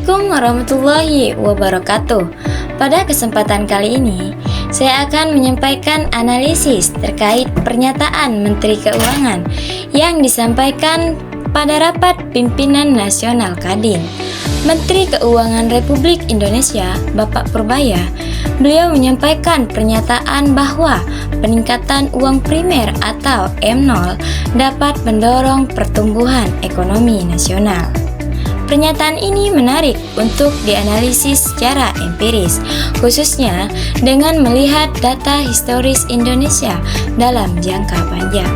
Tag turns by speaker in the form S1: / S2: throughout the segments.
S1: Assalamualaikum warahmatullahi wabarakatuh. Pada kesempatan kali ini, saya akan menyampaikan analisis terkait pernyataan Menteri Keuangan yang disampaikan pada rapat pimpinan nasional Kadin. Menteri Keuangan Republik Indonesia, Bapak Purbaya, beliau menyampaikan pernyataan bahwa peningkatan uang primer atau M0 dapat mendorong pertumbuhan ekonomi nasional. Pernyataan ini menarik untuk dianalisis secara empiris, khususnya dengan melihat data historis Indonesia dalam jangka panjang.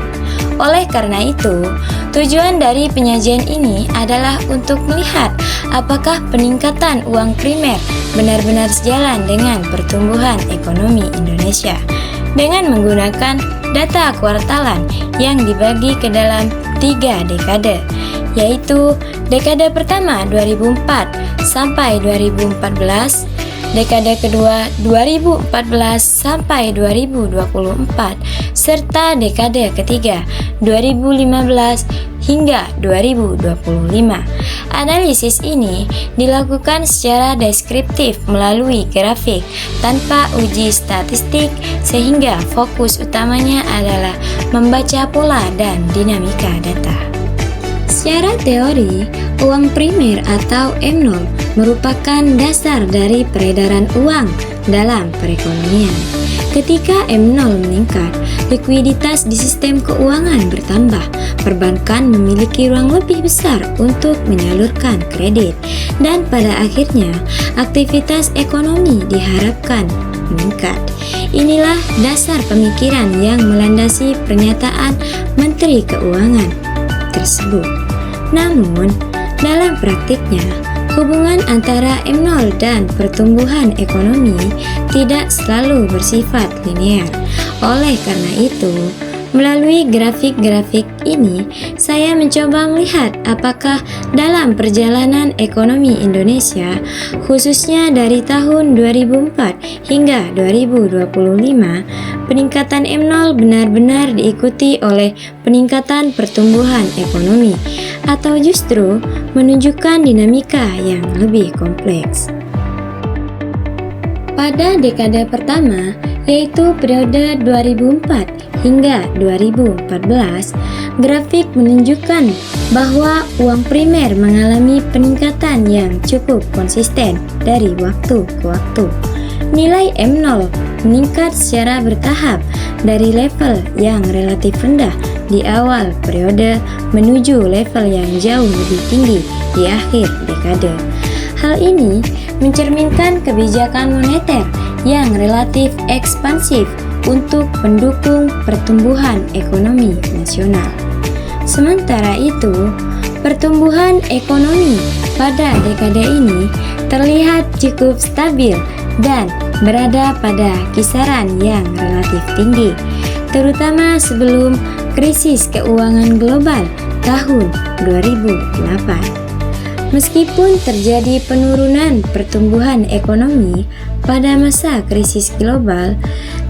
S1: Oleh karena itu, tujuan dari penyajian ini adalah untuk melihat apakah peningkatan uang primer benar-benar sejalan dengan pertumbuhan ekonomi Indonesia dengan menggunakan data kuartalan yang dibagi ke dalam 3 dekade, yaitu dekade pertama 2004 sampai 2014, dekade kedua 2014 sampai 2024, serta dekade ketiga 2015 hingga 2025. Analisis ini dilakukan secara deskriptif melalui grafik tanpa uji statistik, sehingga fokus utamanya adalah membaca pola dan dinamika data. Secara teori, uang primer atau M0 merupakan dasar dari peredaran uang dalam perekonomian. Ketika M0 meningkat, likuiditas di sistem keuangan bertambah, perbankan memiliki ruang lebih besar untuk menyalurkan kredit, dan pada akhirnya aktivitas ekonomi diharapkan meningkat. Inilah dasar pemikiran yang melandasi pernyataan Menteri Keuangan tersebut. Namun, dalam praktiknya, hubungan antara M0 dan pertumbuhan ekonomi tidak selalu bersifat linear. Oleh karena itu, melalui grafik-grafik ini, saya mencoba melihat apakah dalam perjalanan ekonomi Indonesia, khususnya dari tahun 2004 hingga 2025, peningkatan M0 benar-benar diikuti oleh peningkatan pertumbuhan ekonomi, atau justru menunjukkan dinamika yang lebih kompleks. Pada dekade pertama, yaitu periode 2004 hingga 2014, grafik menunjukkan bahwa uang primer mengalami peningkatan yang cukup konsisten dari waktu ke waktu. Nilai M0 meningkat secara bertahap dari level yang relatif rendah di awal periode menuju level yang jauh lebih tinggi di akhir dekade. Hal ini mencerminkan kebijakan moneter yang relatif ekspansif untuk mendukung pertumbuhan ekonomi nasional. Sementara itu, pertumbuhan ekonomi pada dekade ini terlihat cukup stabil dan berada pada kisaran yang relatif tinggi, terutama sebelum krisis keuangan global tahun 2008. Meskipun terjadi penurunan pertumbuhan ekonomi pada masa krisis global,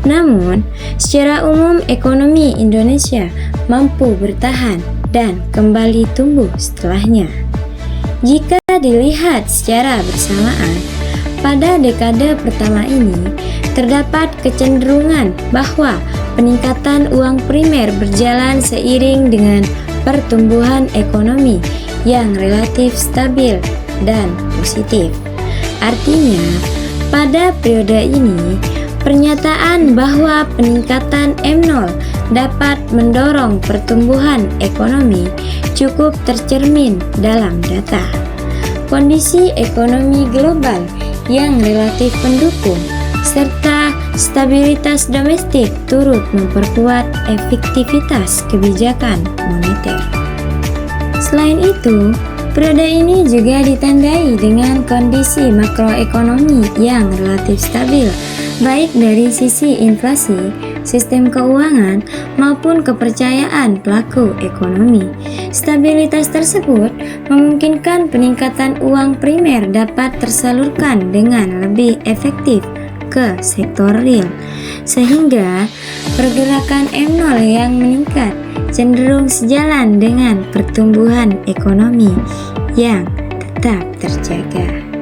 S1: namun secara umum ekonomi Indonesia mampu bertahan dan kembali tumbuh setelahnya. Jika dilihat secara bersamaan, pada dekade pertama ini terdapat kecenderungan bahwa peningkatan uang primer berjalan seiring dengan pertumbuhan ekonomi yang relatif stabil dan positif. Artinya, pada periode ini, pernyataan bahwa peningkatan M0 dapat mendorong pertumbuhan ekonomi cukup tercermin dalam data. Kondisi ekonomi global yang relatif mendukung serta stabilitas domestik turut memperkuat efektivitas kebijakan moneter. Selain itu, periode ini juga ditandai dengan kondisi makroekonomi yang relatif stabil, baik dari sisi inflasi, sistem keuangan, maupun kepercayaan pelaku ekonomi. Stabilitas tersebut memungkinkan peningkatan uang primer dapat tersalurkan dengan lebih efektif ke sektor real, sehingga pergerakan M0 yang meningkat cenderung sejalan dengan pertumbuhan ekonomi yang tetap terjaga.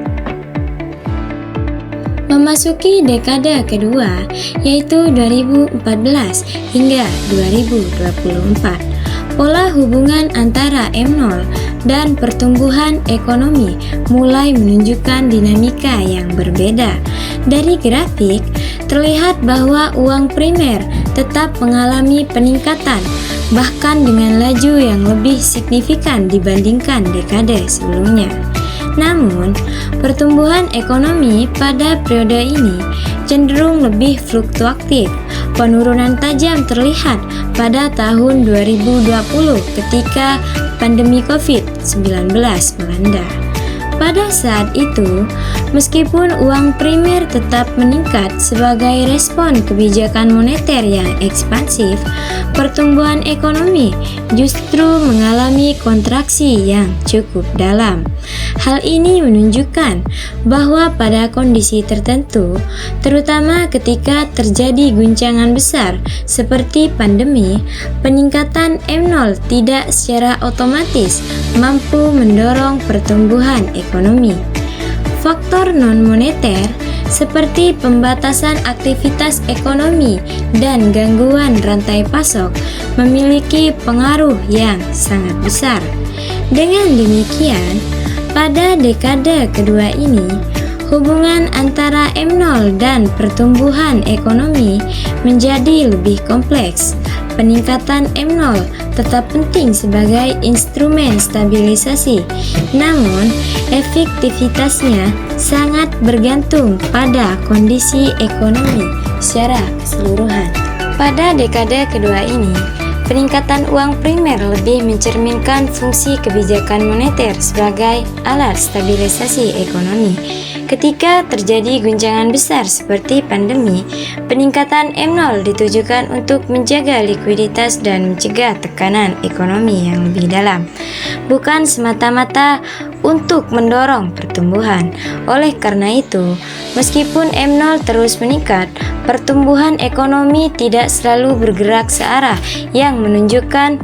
S1: Memasuki dekade kedua, yaitu 2014 hingga 2024, pola hubungan antara M0 dan pertumbuhan ekonomi mulai menunjukkan dinamika yang berbeda. Dari grafik, terlihat bahwa uang primer tetap mengalami peningkatan, bahkan dengan laju yang lebih signifikan dibandingkan dekade sebelumnya. Namun, pertumbuhan ekonomi pada periode ini cenderung lebih fluktuatif. Penurunan tajam terlihat pada tahun 2020 ketika pandemi COVID-19 melanda. Pada saat itu, meskipun uang primer tetap meningkat sebagai respon kebijakan moneter yang ekspansif, pertumbuhan ekonomi justru mengalami kontraksi yang cukup dalam. Hal ini menunjukkan bahwa pada kondisi tertentu, terutama ketika terjadi guncangan besar seperti pandemi, peningkatan M0 tidak secara otomatis mampu mendorong pertumbuhan ekonomi. Faktor non-moneter seperti pembatasan aktivitas ekonomi dan gangguan rantai pasok memiliki pengaruh yang sangat besar. Dengan demikian, pada dekade kedua ini, hubungan antara M0 dan pertumbuhan ekonomi menjadi lebih kompleks. Peningkatan M0 tetap penting sebagai instrumen stabilisasi, namun efektivitasnya sangat bergantung pada kondisi ekonomi secara keseluruhan. Pada dekade kedua ini, peningkatan uang primer lebih mencerminkan fungsi kebijakan moneter sebagai alat stabilisasi ekonomi. Ketika terjadi guncangan besar seperti pandemi, peningkatan M0 ditujukan untuk menjaga likuiditas dan mencegah tekanan ekonomi yang lebih dalam, bukan semata-mata untuk mendorong pertumbuhan. Oleh karena itu, meskipun M0 terus meningkat, pertumbuhan ekonomi tidak selalu bergerak searah, yang menunjukkan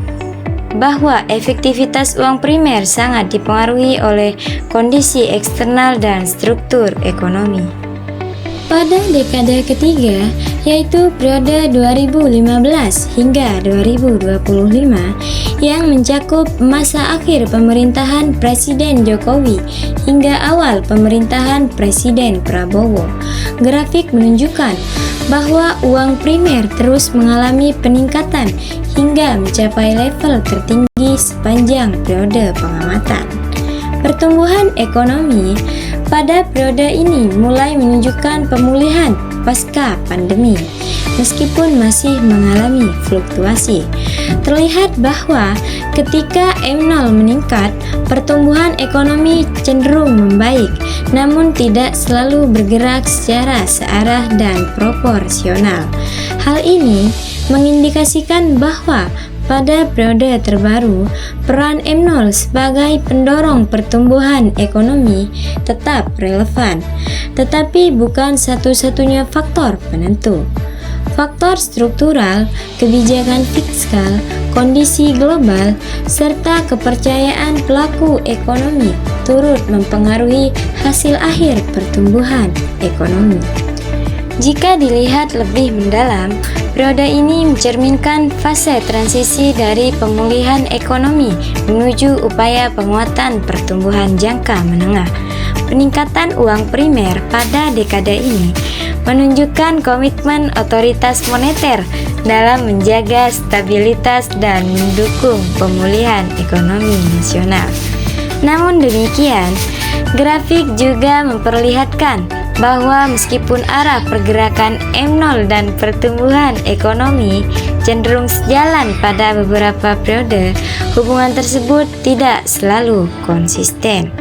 S1: bahwa efektivitas uang primer sangat dipengaruhi oleh kondisi eksternal dan struktur ekonomi. Pada dekade ketiga, yaitu periode 2015 hingga 2025, yang mencakup masa akhir pemerintahan Presiden Jokowi hingga awal pemerintahan Presiden Prabowo, grafik menunjukkan bahwa uang primer terus mengalami peningkatan hingga mencapai level tertinggi sepanjang periode pengamatan. Pertumbuhan ekonomi pada periode ini mulai menunjukkan pemulihan pasca pandemi, meskipun masih mengalami fluktuasi. Terlihat bahwa ketika M0 meningkat, pertumbuhan ekonomi cenderung membaik, namun tidak selalu bergerak secara searah dan proporsional. Hal ini mengindikasikan bahwa pada periode terbaru, peran M0 sebagai pendorong pertumbuhan ekonomi tetap relevan, tetapi bukan satu-satunya faktor penentu. Faktor struktural, kebijakan fiskal, kondisi global, serta kepercayaan pelaku ekonomi turut mempengaruhi hasil akhir pertumbuhan ekonomi. Jika dilihat lebih mendalam, periode ini mencerminkan fase transisi dari pemulihan ekonomi menuju upaya penguatan pertumbuhan jangka menengah. Peningkatan uang primer pada dekade ini menunjukkan komitmen otoritas moneter dalam menjaga stabilitas dan mendukung pemulihan ekonomi nasional. Namun demikian, grafik juga memperlihatkan bahwa meskipun arah pergerakan M0 dan pertumbuhan ekonomi cenderung sejalan pada beberapa periode, hubungan tersebut tidak selalu konsisten.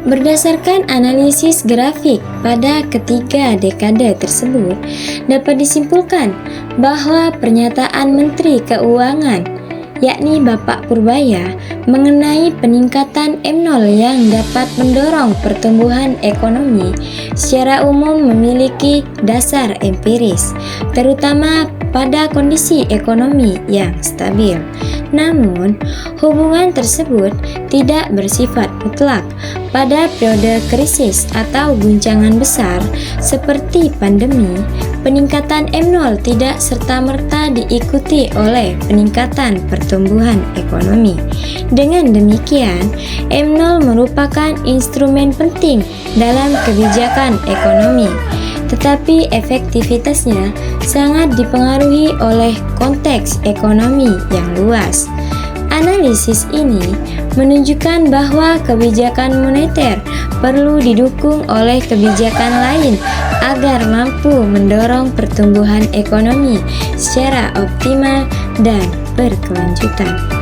S1: Berdasarkan analisis grafik pada ketiga dekade tersebut, dapat disimpulkan bahwa pernyataan Menteri Keuangan yakni Bapak Purbaya mengenai peningkatan M0 yang dapat mendorong pertumbuhan ekonomi secara umum memiliki dasar empiris, terutama pada kondisi ekonomi yang stabil. Namun, hubungan tersebut tidak bersifat mutlak. pada periode krisis atau guncangan besar seperti pandemi, peningkatan M0 tidak serta-merta diikuti oleh peningkatan pertumbuhan ekonomi. Dengan demikian, M0 merupakan instrumen penting dalam kebijakan ekonomi, tetapi efektivitasnya sangat dipengaruhi oleh konteks ekonomi yang luas. Analisis ini menunjukkan bahwa kebijakan moneter perlu didukung oleh kebijakan lain agar mampu mendorong pertumbuhan ekonomi secara optimal dan berkelanjutan.